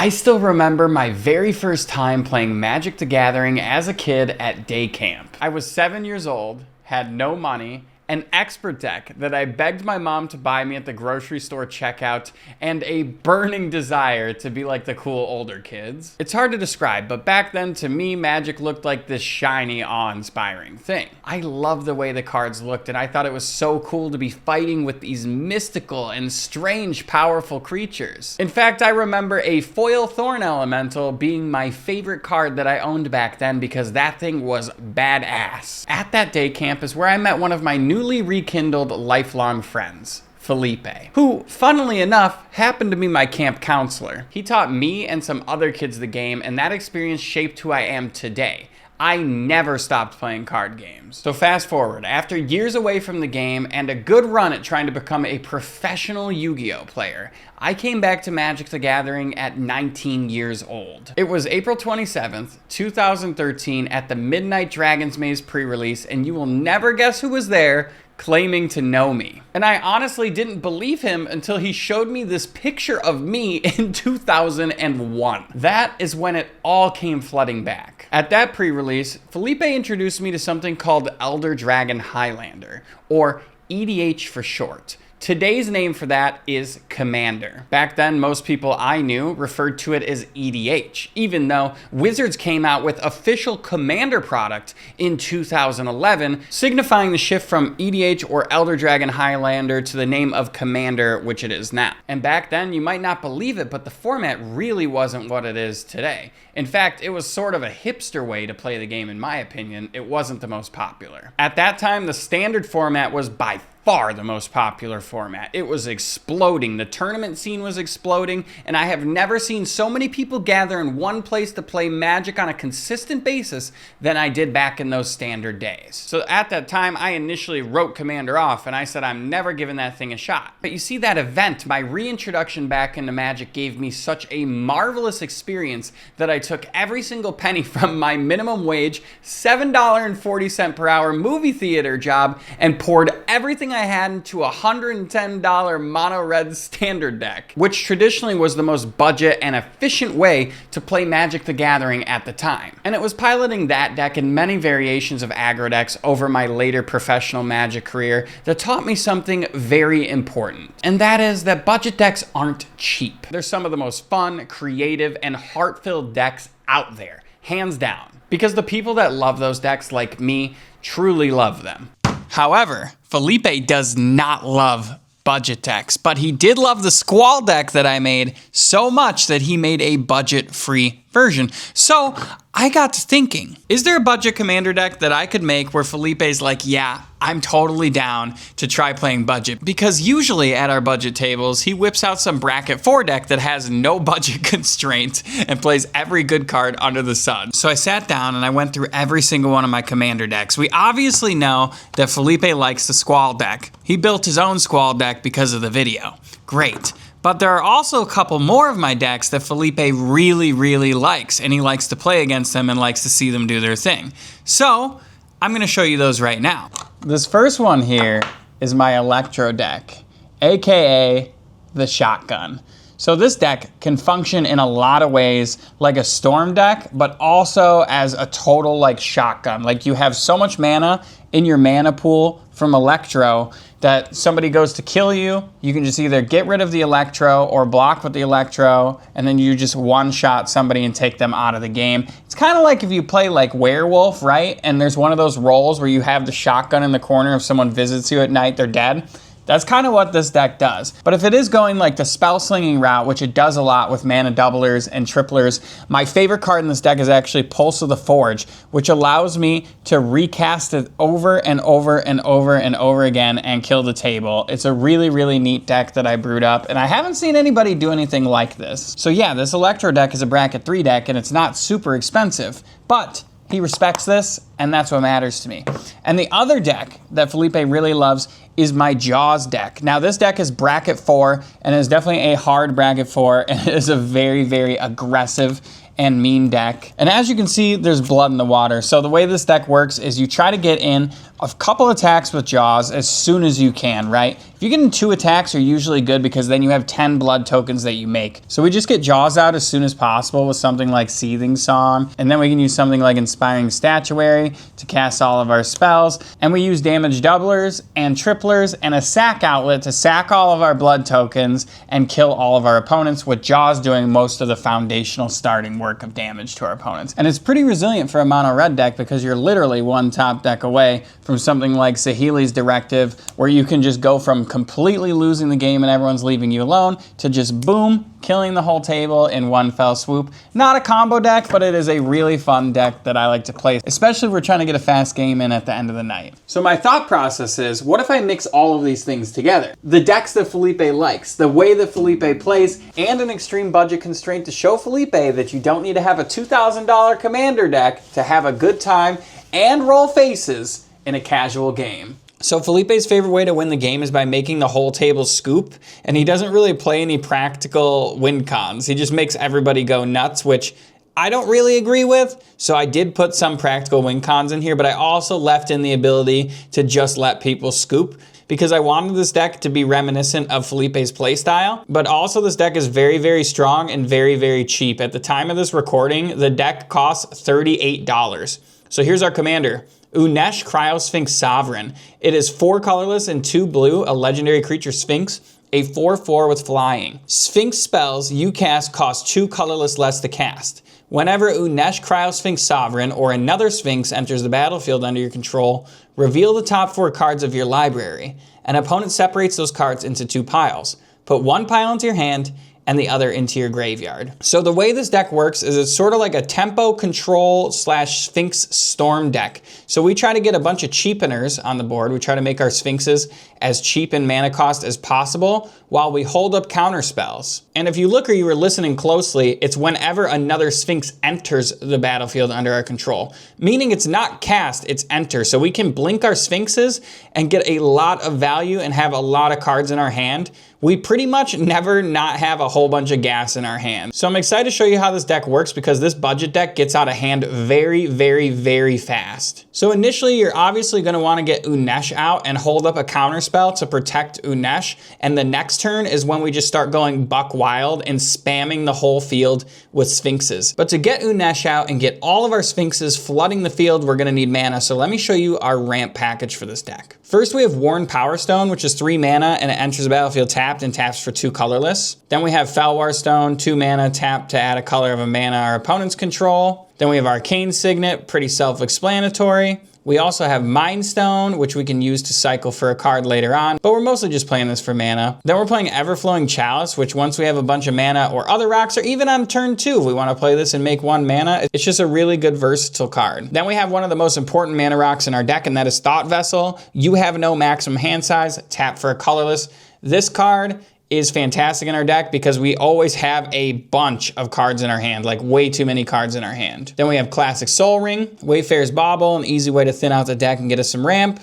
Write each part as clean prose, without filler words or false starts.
I still remember my very first time playing Magic the Gathering as a kid at day camp. I was 7 years old, had no money, an expert deck that I begged my mom to buy me at the grocery store checkout, and a burning desire to be like the cool older kids. It's hard to describe, but back then to me, Magic looked like this shiny, awe-inspiring thing. I loved the way the cards looked, and I thought it was so cool to be fighting with these mystical and strange, powerful creatures. In fact, I remember a foil Thorn Elemental being my favorite card that I owned back then because that thing was badass. At that day camp is where I met one of my newly rekindled lifelong friends, Felipe, who, funnily enough, happened to be my camp counselor. He taught me and some other kids the game, and that experience shaped who I am today. I never stopped playing card games. So fast forward, after years away from the game and a good run at trying to become a professional Yu-Gi-Oh player, I came back to Magic the Gathering at 19 years old. It was April 27th, 2013 at the Midnight Dragon's Maze pre-release, and you will never guess who was there claiming to know me. And I honestly didn't believe him until he showed me this picture of me in 2001. That is when it all came flooding back. At that pre-release, Felipe introduced me to something called Elder Dragon Highlander, or EDH for short. Today's name for that is Commander. Back then, most people I knew referred to it as EDH, even though Wizards came out with official Commander product in 2011, signifying the shift from EDH or Elder Dragon Highlander to the name of Commander, which it is now. And back then, you might not believe it, but the format really wasn't what it is today. In fact, it was sort of a hipster way to play the game, in my opinion. It wasn't the most popular. At that time, the standard format was by far the most popular format. It was exploding. The tournament scene was exploding, and I have never seen so many people gather in one place to play Magic on a consistent basis than I did back in those standard days. So at that time, I initially wrote Commander off, and I said I'm never giving that thing a shot. But you see, that event, my reintroduction back into Magic, gave me such a marvelous experience that I took every single penny from my minimum wage, $7.40 per hour movie theater job, and poured everything I had into a $110 mono red standard deck, which traditionally was the most budget and efficient way to play Magic the Gathering at the time. And it was piloting that deck and many variations of aggro decks over my later professional Magic career that taught me something very important. And that is that budget decks aren't cheap. They're some of the most fun, creative, and heart-filled decks out there, hands down. Because the people that love those decks, like me, truly love them. However, Felipe does not love budget decks, but he did love the Squall deck that I made so much that he made a budget-free version. So I got to thinking, is there a budget Commander deck that I could make where Felipe's like, yeah, I'm totally down to try playing budget? Because usually at our budget tables, he whips out some bracket 4 deck that has no budget constraints and plays every good card under the sun. So I sat down and I went through every single one of my Commander decks. We obviously know that Felipe likes the Squall deck. He built his own Squall deck because of the video. Great. But there are also a couple more of my decks that Felipe really, really likes, and he likes to play against them and likes to see them do their thing. So I'm gonna show you those right now. This first one here is my Electro deck, AKA the Shotgun. So this deck can function in a lot of ways like a Storm deck, but also as a total like shotgun. Like you have so much mana in your mana pool from Electro that somebody goes to kill you, you can just either get rid of the Electro or block with the Electro, and then you just one-shot somebody and take them out of the game. It's kind of like if you play like Werewolf, right? And there's one of those rolls where you have the shotgun in the corner. If someone visits you at night, they're dead. That's kind of what this deck does. But if it is going like the spell slinging route, which it does a lot with mana doublers and triplers, my favorite card in this deck is actually Pulse of the Forge, which allows me to recast it over and over and over and over again and kill the table. It's a really, really neat deck that I brewed up, and I haven't seen anybody do anything like this. So yeah, this Electro deck is a bracket 3 deck, and it's not super expensive, but he respects this, and that's what matters to me. And the other deck that Felipe really loves is my Jaws deck. Now this deck is bracket 4, and it is definitely a hard bracket 4, and it is a very, very aggressive and mean deck. And as you can see, there's blood in the water. So the way this deck works is you try to get in a couple attacks with Jaws as soon as you can, right? If you get in 2 attacks, you're usually good because then you have 10 blood tokens that you make. So we just get Jaws out as soon as possible with something like Seething Song, and then we can use something like Inspiring Statuary to cast all of our spells, and we use damage doublers and triplers and a sack outlet to sack all of our blood tokens and kill all of our opponents, with Jaws doing most of the foundational starting work of damage to our opponents. And it's pretty resilient for a mono red deck because you're literally one top deck away from something like Saheeli's Directive, where you can just go from completely losing the game and everyone's leaving you alone to just boom, killing the whole table in one fell swoop. Not a combo deck, but it is a really fun deck that I like to play, especially if we're trying to get a fast game in at the end of the night. So my thought process is, what if I mix all of these things together? The decks that Felipe likes, the way that Felipe plays, and an extreme budget constraint to show Felipe that you don't need to have a $2,000 commander deck to have a good time and roll faces in a casual game. So Felipe's favorite way to win the game is by making the whole table scoop, and he doesn't really play any practical win cons. He just makes everybody go nuts, which I don't really agree with. So I did put some practical win cons in here, but I also left in the ability to just let people scoop, because I wanted this deck to be reminiscent of Felipe's playstyle. But also this deck is very, very strong and very, very cheap. At the time of this recording, the deck costs $38. So here's our commander. Unesh Cryosphinx Sovereign. It is 4 colorless and 2 blue, a legendary creature Sphinx, a 4/4 with flying. Sphinx spells you cast cost 2 colorless less to cast. Whenever Unesh Cryosphinx Sovereign or another Sphinx enters the battlefield under your control, reveal the top 4 cards of your library. An opponent separates those cards into 2 piles. Put 1 pile into your hand and the other into your graveyard. So the way this deck works is it's sort of like a tempo control / Sphinx storm deck. So we try to get a bunch of cheapeners on the board. We try to make our Sphinxes as cheap in mana cost as possible while we hold up counterspells. And if you look or you were listening closely, it's whenever another Sphinx enters the battlefield under our control. Meaning it's not cast, it's enter. So we can blink our Sphinxes and get a lot of value and have a lot of cards in our hand. We pretty much never not have a whole bunch of gas in our hand. So I'm excited to show you how this deck works, because this budget deck gets out of hand very, very, very fast. So initially, you're obviously going to want to get Unesh out and hold up a counterspell to protect Unesh. And the next turn is when we just start going buck wild and spamming the whole field with Sphinxes. But to get Unesh out and get all of our Sphinxes flooding the field, we're going to need mana. So let me show you our ramp package for this deck. First, we have Worn Power Stone, which is 3 mana and it enters the battlefield tapped and taps for 2 colorless. Then we have Felwar Stone, 2 mana, tap to add a color of a mana our opponent's control. Then we have Arcane Signet, pretty self-explanatory. We also have Mind Stone, which we can use to cycle for a card later on, but we're mostly just playing this for mana. Then we're playing Everflowing Chalice, which once we have a bunch of mana or other rocks, or even on turn 2, if we want to play this and make 1 mana, it's just a really good versatile card. Then we have one of the most important mana rocks in our deck, and that is Thought Vessel. You have no maximum hand size, tap for a colorless. This card is fantastic in our deck because we always have a bunch of cards in our hand, like way too many cards in our hand. Then we have Classic Soul Ring, Wayfarer's Bauble, an easy way to thin out the deck and get us some ramp.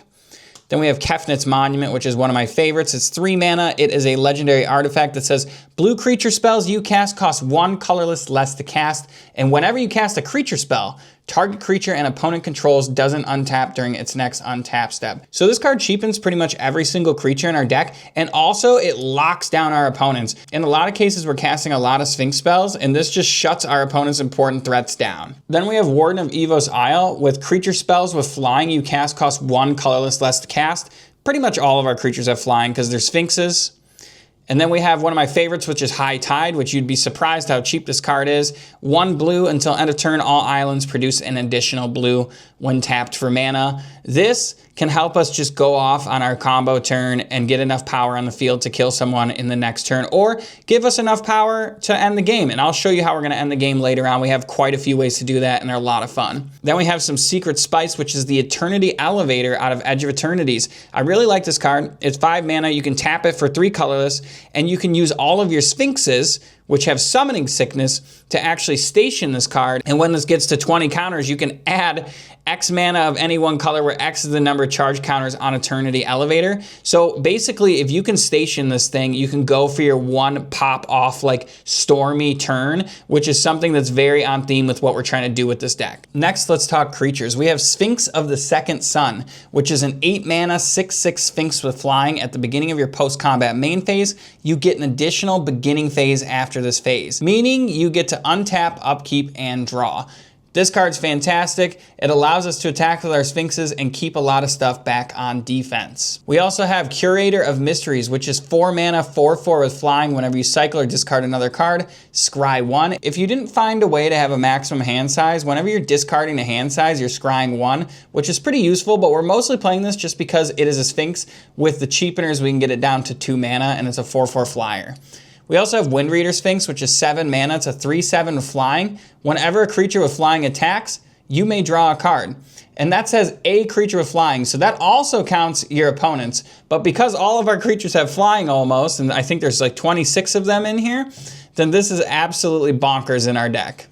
Then we have Kefnit's Monument, which is one of my favorites. It's 3 mana. It is a legendary artifact that says, blue creature spells you cast cost 1 colorless less to cast. And whenever you cast a creature spell, target creature and opponent controls doesn't untap during its next untap step. So this card cheapens pretty much every single creature in our deck, and also it locks down our opponents. In a lot of cases, we're casting a lot of Sphinx spells, and this just shuts our opponent's important threats down. Then we have Warden of Evos Isle. With creature spells with flying you cast cost 1 colorless less to cast. Pretty much all of our creatures have flying because they're Sphinxes. And then we have one of my favorites, which is High Tide, which you'd be surprised how cheap this card is. 1 blue until end of turn, all islands produce an additional blue when tapped for mana. This can help us just go off on our combo turn and get enough power on the field to kill someone in the next turn, or give us enough power to end the game. And I'll show you how we're going to end the game later on. We have quite a few ways to do that, and they're a lot of fun. Then we have some Secret Spice, which is the Eternity Elevator out of Edge of Eternities. I really like this card. It's 5 mana. You can tap it for 3 colorless, and you can use all of your Sphinxes which have Summoning Sickness, to actually station this card. And when this gets to 20 counters, you can add X mana of any one color, where X is the number of charge counters on Eternity Elevator. So basically, if you can station this thing, you can go for your one pop off like stormy turn, which is something that's very on theme with what we're trying to do with this deck. Next, let's talk creatures. We have Sphinx of the Second Sun, which is an 8 mana 6/6 Sphinx with flying. At the beginning of your post-combat main phase, you get an additional beginning phase after this phase, meaning you get to untap, upkeep, and draw. This card's fantastic. It allows us to attack with our Sphinxes and keep a lot of stuff back on defense. We also have Curator of Mysteries, which is 4 mana, 4/4 with flying. Whenever you cycle or discard another card, scry 1. If you didn't find a way to have a maximum hand size, whenever you're discarding a hand size, you're scrying 1, which is pretty useful, but we're mostly playing this just because it is a Sphinx. With the cheapeners, we can get it down to 2 mana, and it's a 4/4 flyer. We also have Windreader Sphinx, which is 7 mana. It's a 3/7 with flying. Whenever a creature with flying attacks, you may draw a card. And that says a creature with flying, so that also counts your opponents. But because all of our creatures have flying almost, and I think there's like 26 of them in here, then this is absolutely bonkers in our deck.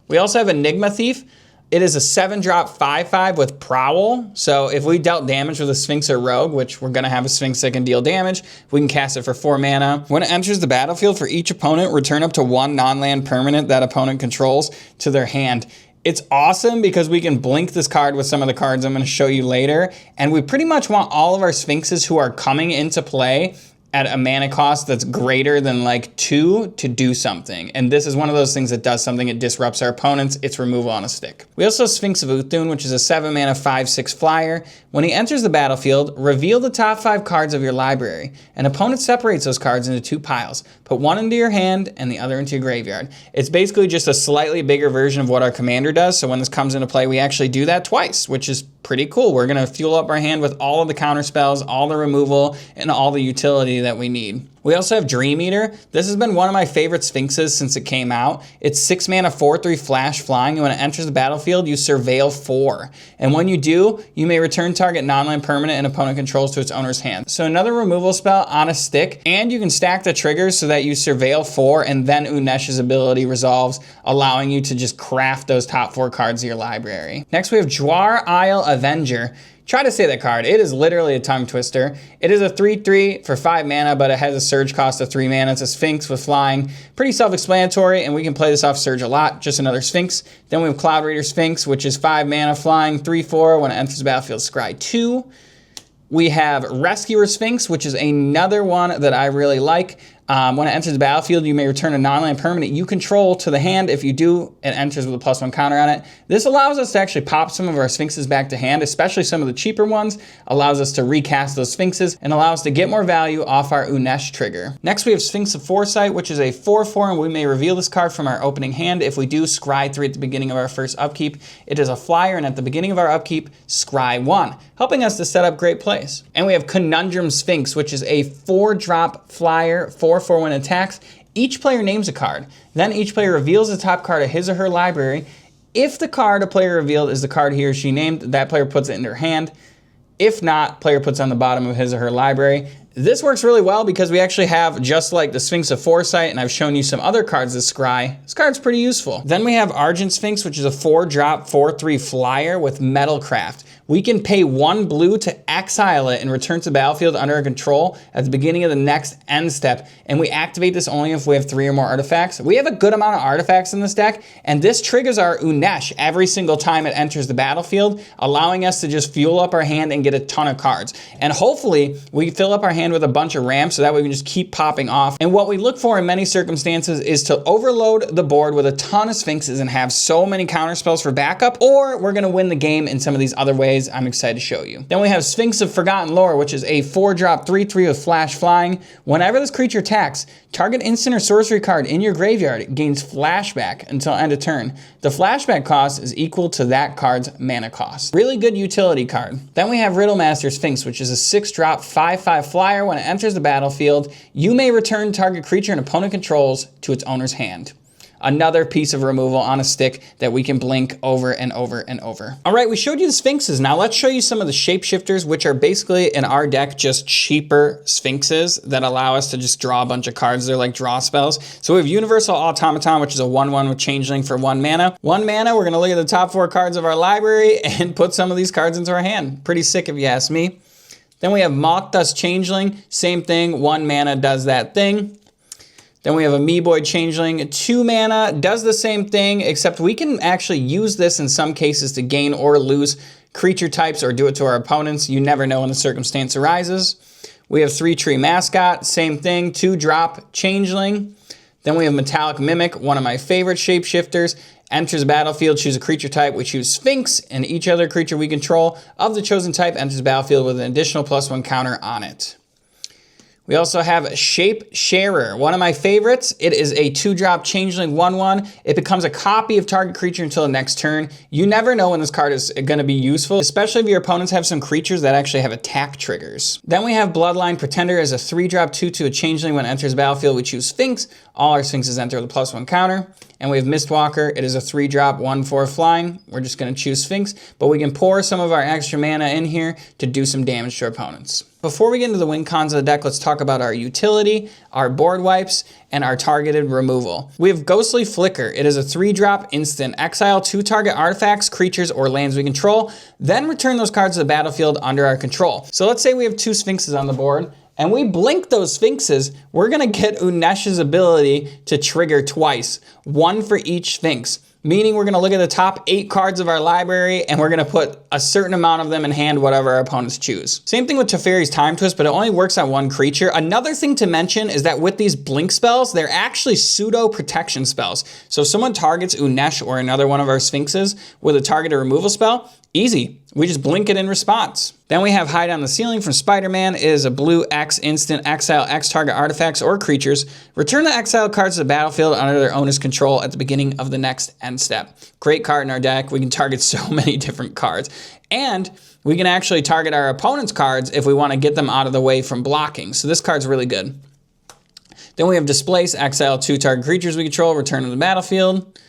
We also have Enigma Thief. It is a 7-drop 5/5 with Prowl. So if we dealt damage with a Sphinx or Rogue, which we're gonna have a Sphinx that can deal damage, we can cast it for 4 mana. When it enters the battlefield, for each opponent, return up to 1 non-land permanent that opponent controls to their hand. It's awesome because we can blink this card with some of the cards I'm gonna show you later. And we pretty much want all of our Sphinxes who are coming into play at a mana cost that's greater than like 2 to do something. And this is one of those things that does something. It disrupts our opponents. It's removal on a stick. We also have Sphinx of Uthun, which is a 7 mana 5/6 flyer. When he enters the battlefield, reveal the top 5 cards of your library. An opponent separates those cards into 2 piles. Put one into your hand and the other into your graveyard. It's basically just a slightly bigger version of what our commander does. So when this comes into play, we actually do that twice, which is pretty cool. We're gonna fuel up our hand with all of the counter spells, all the removal, and all the utility that we need. We also have Dream Eater. This has been one of my favorite Sphinxes since it came out. It's 6 mana 4/3 flash flying, and when it enters the battlefield, you surveil 4. And when you do, you may return target non-land permanent and opponent controls to its owner's hand. So another removal spell on a stick, and you can stack the triggers so that you surveil 4, and then Unesh's ability resolves, allowing you to just craft those top 4 cards of your library. Next, we have Jwar Isle Avenger. Try to say that card. It is literally a tongue twister. It is a 3/3 for 5 mana, but it has a surge cost of 3 mana. It's a Sphinx with flying. Pretty self-explanatory, and we can play this off surge a lot. Just another Sphinx. Then we have Cloud Reader Sphinx, which is 5 mana flying, 3/4. When it enters the battlefield, scry 2. We have Rescuer Sphinx, which is another one that I really like. When it enters the battlefield, you may return a non-land permanent you control to the hand. If you do, it enters with a +1 counter on it. This allows us to actually pop some of our Sphinxes back to hand, especially some of the cheaper ones. Allows us to recast those Sphinxes and allow us to get more value off our Unesh trigger. Next, we have Sphinx of Foresight, which is a 4/4, and we may reveal this card from our opening hand. If we do, scry 3 at the beginning of our first upkeep. It is a flyer, and at the beginning of our upkeep, scry 1, helping us to set up great plays. And we have Conundrum Sphinx, which is a 4-drop flyer, 4/4 when it attacks. Each player names a card. Then each player reveals the top card of his or her library. If the card a player revealed is the card he or she named, that player puts it in their hand. If not, player puts it on the bottom of his or her library. This works really well because we actually have, just like the Sphinx of Foresight, and I've shown you some other cards that scry, this card's pretty useful. Then we have Argent Sphinx, which is a 4-drop 4/3 flyer with Metalcraft. We can pay 1 blue to exile it and return to the battlefield under our control at the beginning of the next end step. And we activate this only if we have 3 or more artifacts. We have a good amount of artifacts in this deck, and this triggers our Unesh every single time it enters the battlefield, allowing us to just fuel up our hand and get a ton of cards. And hopefully, we fill up our hand with a bunch of ramps so that way we can just keep popping off. And what we look for in many circumstances is to overload the board with a ton of Sphinxes and have so many counterspells for backup, or we're gonna win the game in some of these other ways I'm excited to show you. Then we have Sphinx of Forgotten Lore, which is a 4-drop 3/3 with flash flying. Whenever this creature attacks, target instant or sorcery card in your graveyard gains flashback until end of turn. The flashback cost is equal to that card's mana cost. Really good utility card. Then we have Riddlemaster Sphinx, which is a 6-drop 5/5 flyer. When it enters the battlefield, you may return target creature and opponent controls to its owner's hand. another piece of removal on a stick that we can blink over and over and over. All right, we showed you the Sphinxes. Now let's show you some of the Shapeshifters, which are basically in our deck just cheaper Sphinxes that allow us to just draw a bunch of cards. They're like draw spells. So we have Universal Automaton, which is a 1/1 with Changeling for 1 mana. 1 mana, we're gonna look at the top 4 cards of our library and put some of these cards into our hand. Pretty sick if you ask me. Then we have Moth Dust Changeling, same thing, 1 mana does that thing. Then we have a Meeboy Changeling, 2 mana, does the same thing, except we can actually use this in some cases to gain or lose creature types or do it to our opponents. You never know when the circumstance arises. We have 3 Tree Mascot, same thing, 2-drop Changeling. Then we have Metallic Mimic, one of my favorite Shapeshifters. Enters battlefield, choose a creature type. We choose Sphinx, and each other creature we control of the chosen type enters battlefield with an additional +1 counter on it. We also have Shapeshifter, one of my favorites. It is a 2-drop Changeling 1/1. It becomes a copy of target creature until the next turn. You never know when this card is going to be useful, especially if your opponents have some creatures that actually have attack triggers. Then we have Bloodline Pretender as a 3-drop 2/2 a Changeling. When it enters battlefield, we choose Sphinx. All our Sphinxes enter with a +1 counter. And we have Mistwalker. It is a 3-drop 1/4 flying. We're just going to choose Sphinx, but we can pour some of our extra mana in here to do some damage to our opponents. Before we get into the win cons of the deck, let's talk about our utility, our board wipes, and our targeted removal. We have Ghostly Flicker. It is a 3-drop instant. Exile 2 target artifacts, creatures, or lands we control, then return those cards to the battlefield under our control. So let's say we have 2 Sphinxes on the board, and we blink those Sphinxes, we're gonna get Unesh's ability to trigger twice, 1 for each Sphinx. Meaning we're gonna look at the top 8 cards of our library and we're gonna put a certain amount of them in hand, whatever our opponents choose. Same thing with Teferi's Time Twist, but it only works on 1 creature. Another thing to mention is that with these blink spells, they're actually pseudo protection spells. So if someone targets Unesh or another one of our Sphinxes with a targeted removal spell, easy. We just blink it in response. Then we have Hide on the Ceiling from Spider-Man. It is a blue X instant. Exile X target artifacts or creatures. Return the exiled cards to the battlefield under their owner's control at the beginning of the next end step. Great card in our deck. We can target so many different cards. And we can actually target our opponent's cards if we want to get them out of the way from blocking. So this card's really good. Then we have Displace. Exile 2 target creatures we control. Return to the battlefield.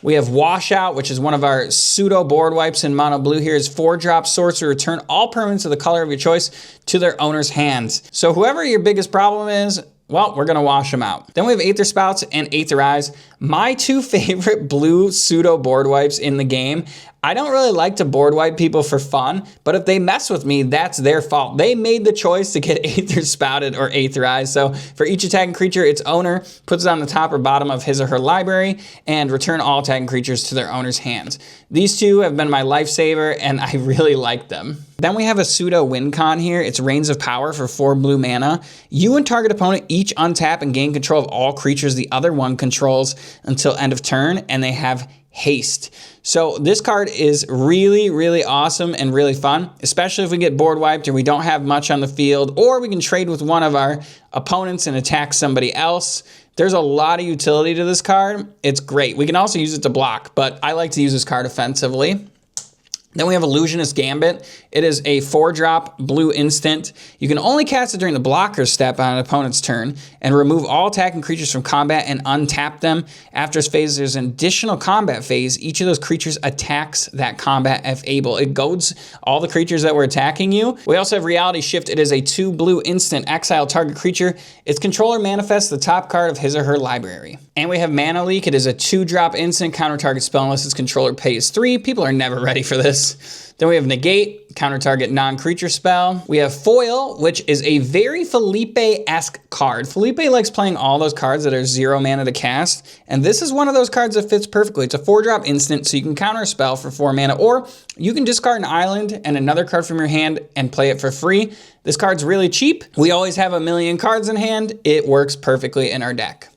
We have Washout, which is one of our pseudo board wipes in mono blue here. Is 4-drop sorcery. Return all permanents of the color of your choice to their owner's hands. So whoever your biggest problem is, well, we're gonna wash them out. Then we have Aether Spouts and Aether Eyes. My 2 favorite blue pseudo board wipes in the game. I don't really like to board wipe people for fun, but if they mess with me, that's their fault. They made the choice to get Aether Spouted or Aether Eyes. So for each attacking creature, its owner puts it on the top or bottom of his or her library and return all attacking creatures to their owner's hands. These 2 have been my lifesaver and I really like them. Then we have a pseudo win con here. It's Reigns of Power for 4 blue mana. You and target opponent each untap and gain control of all creatures the other one controls until end of turn, and they have haste. So this card is really, really awesome and really fun, especially if we get board wiped or we don't have much on the field, or we can trade with one of our opponents and attack somebody else. There's a lot of utility to this card. It's great. We can also use it to block, but I like to use this card offensively. Then we have Illusionist Gambit. It is a 4-drop blue instant. You can only cast it during the blocker step on an opponent's turn and remove all attacking creatures from combat and untap them. After this phase, there's an additional combat phase. Each of those creatures attacks that combat if able. It goads all the creatures that were attacking you. We also have Reality Shift. It is a 2 blue instant. Exile target creature. Its controller manifests the top card of his or her library. And we have Mana Leak. It is a 2-drop instant. Counter target spell unless its controller pays 3. People are never ready for this. Then we have Negate, counter target non-creature spell. We have Foil, which is a very Felipe-esque card. Felipe likes playing all those cards that are 0 mana to cast, and this is one of those cards that fits perfectly. It's a 4-drop instant, so you can counter a spell for 4 mana, or you can discard an island and another card from your hand and play it for free. This card's really cheap. We always have a million cards in hand. It works perfectly in our deck.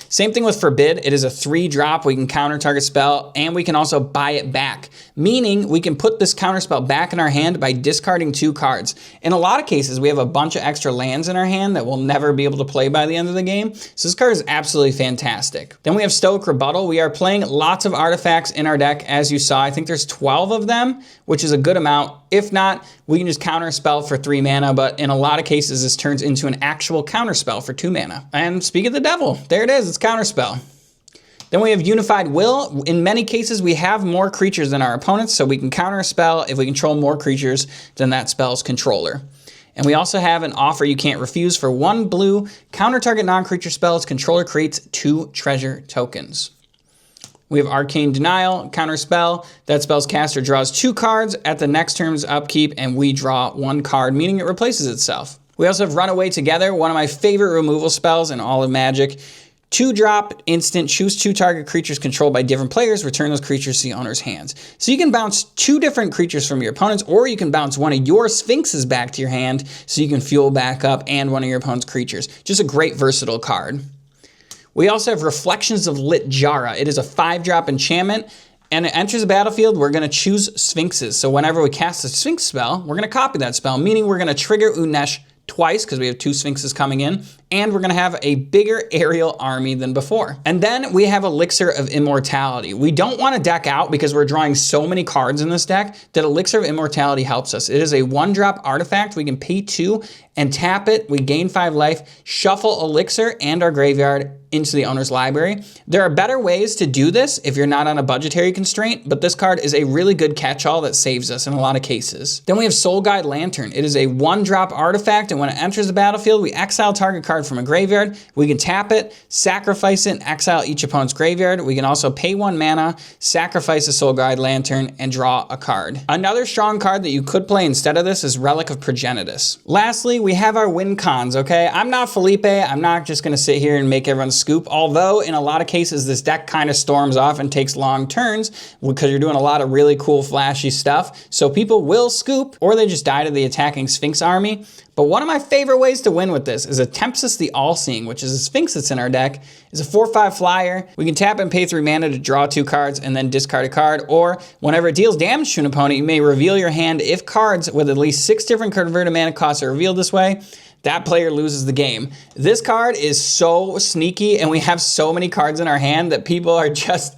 Same thing with Forbid. It is a 3-drop. We can counter target spell, and we can also buy it back, meaning we can put this counter spell back in our hand by discarding 2 cards. In a lot of cases, we have a bunch of extra lands in our hand that we'll never be able to play by the end of the game, so this card is absolutely fantastic. Then we have Stoic Rebuttal. We are playing lots of artifacts in our deck, as you saw. I think there's 12 of them, which is a good amount. If not, we can just counter a spell for 3 mana, but in a lot of cases, this turns into an actual counter spell for 2 mana. And speak of the devil, there it is, it's Counterspell. Then we have Unified Will. In many cases, we have more creatures than our opponents, so we can counter a spell if we control more creatures than that spell's controller. And we also have an offer you can't refuse. For 1 blue, counter target non-creature spells, controller creates 2 treasure tokens. We have Arcane Denial, counter spell. That spell's caster draws 2 cards at the next turn's upkeep, and we draw 1 card, meaning it replaces itself. We also have Runaway Together, one of my favorite removal spells in all of Magic. 2-drop instant, choose 2 target creatures controlled by different players, return those creatures to the owner's hands. So you can bounce 2 different creatures from your opponents, or you can bounce one of your Sphinxes back to your hand so you can fuel back up and one of your opponent's creatures. Just a great versatile card. We also have Reflections of Lit Jara. It is a 5-drop enchantment, and it enters the battlefield. We're going to choose Sphinxes. So whenever we cast a Sphinx spell, we're going to copy that spell, meaning we're going to trigger Unesh twice because we have 2 Sphinxes coming in, and we're going to have a bigger aerial army than before. And then we have Elixir of Immortality. We don't want to deck out because we're drawing so many cards in this deck that Elixir of Immortality helps us. It is a 1-drop artifact. We can pay 2 and tap it. We gain 5 life, shuffle Elixir and our graveyard into the owner's library. There are better ways to do this if you're not on a budgetary constraint, but this card is a really good catch-all that saves us in a lot of cases. Then we have Soul Guide Lantern. It is a 1-drop artifact, and when it enters the battlefield, we exile target card from a graveyard. We can tap it, sacrifice it, and exile each opponent's graveyard. We can also pay 1 mana, sacrifice a Soul Guide Lantern, and draw a card. Another strong card that you could play instead of this is Relic of Progenitus. Lastly, we have our win cons, okay? I'm not Felipe. I'm not just gonna sit here and make everyone scoop, although in a lot of cases, this deck kind of storms off and takes long turns because you're doing a lot of really cool, flashy stuff. So people will scoop, or they just die to the attacking Sphinx army. But one of my favorite ways to win with this is a Tempest the All-Seeing, which is a Sphinx that's in our deck. It's a 4/5 flyer. We can tap and pay 3 mana to draw 2 cards and then discard a card, or whenever it deals damage to an opponent, you may reveal your hand. If cards with at least 6 different converted mana costs are revealed this way, that player loses the game. This card is so sneaky, and we have so many cards in our hand that people are just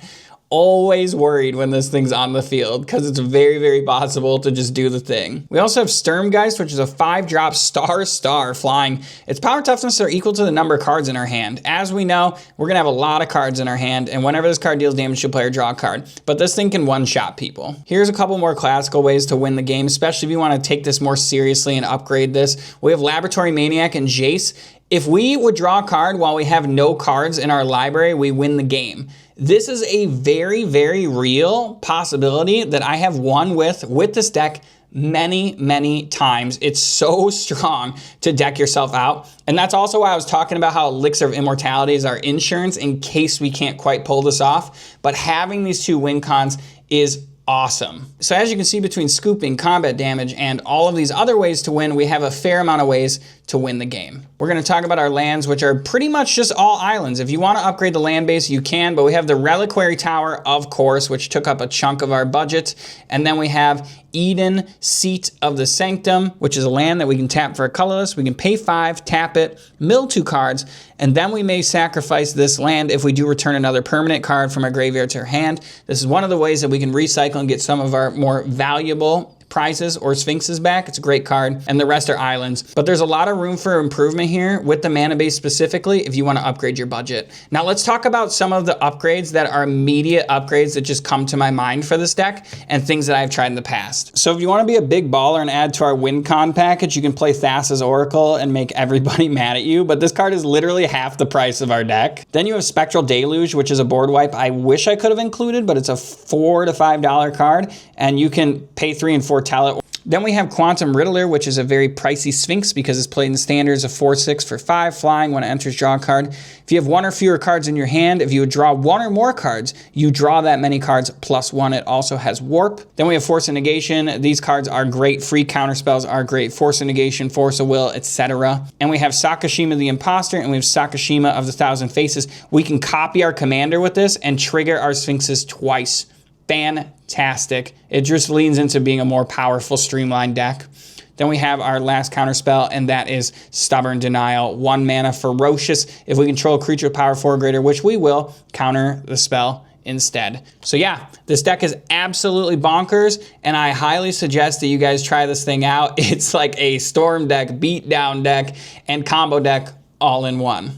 always worried when this thing's on the field because it's very, very possible to just do the thing. We also have Sturmgeist, which is a 5-drop star flying. Its power toughness are equal to the number of cards in our hand. As we know, we're gonna have a lot of cards in our hand, and whenever this card deals damage to a player, draw a card. But this thing can one-shot people. Here's a couple more classical ways to win the game, especially if you want to take this more seriously and upgrade this. We have Laboratory Maniac and Jace. If we would draw a card while we have no cards in our library, we win the game. This is a very, very real possibility that I have won with this deck many, many times. It's so strong to deck yourself out. And that's also why I was talking about how Elixir of Immortality is our insurance in case we can't quite pull this off. But having these 2 win cons is awesome. So as you can see, between scooping, combat damage, and all of these other ways to win, we have a fair amount of ways to win the game. We're going to talk about our lands, which are pretty much just all islands. If you want to upgrade the land base, you can, but we have the Reliquary Tower, of course, which took up a chunk of our budget. And then we have Eden, Seat of the Sanctum, which is a land that we can tap for a colorless. We can pay 5, tap it, mill 2 cards, and then we may sacrifice this land if we do return another permanent card from our graveyard to our hand. This is one of the ways that we can recycle and get some of our more valuable prizes or Sphinxes back. It's a great card, and the rest are islands. But there's a lot of room for improvement here with the mana base specifically if you want to upgrade your budget. Now let's talk about some of the upgrades that are immediate upgrades that just come to my mind for this deck and things that I've tried in the past. So if you want to be a big baller and add to our win con package, you can play Thassa's Oracle and make everybody mad at you, but this card is literally half the price of our deck. Then you have Spectral Deluge, which is a board wipe I wish I could have included, but it's a $4 to $5 card, and you can pay 3 and 4 tell it. Then we have Quantum Riddler, which is a very pricey Sphinx because it's played in standards of 4/6 for 5, flying when it enters draw a card. If you have 1 or fewer cards in your hand, if you would draw 1 or more cards, you draw that many cards +1. It also has Warp. Then we have Force of Negation. These cards are great. Free counterspells are great. Force of Negation, Force of Will, etc. And we have Sakashima the Imposter, and we have Sakashima of the Thousand Faces. We can copy our commander with this and trigger our Sphinxes twice. Fantastic. It just leans into being a more powerful, streamlined deck. Then we have our last counterspell, and that is Stubborn Denial. 1 mana, Ferocious. If we control a creature with power 4 or greater, which we will, counter the spell instead. So yeah, this deck is absolutely bonkers, and I highly suggest that you guys try this thing out. It's like a storm deck, beat down deck, and combo deck all in one.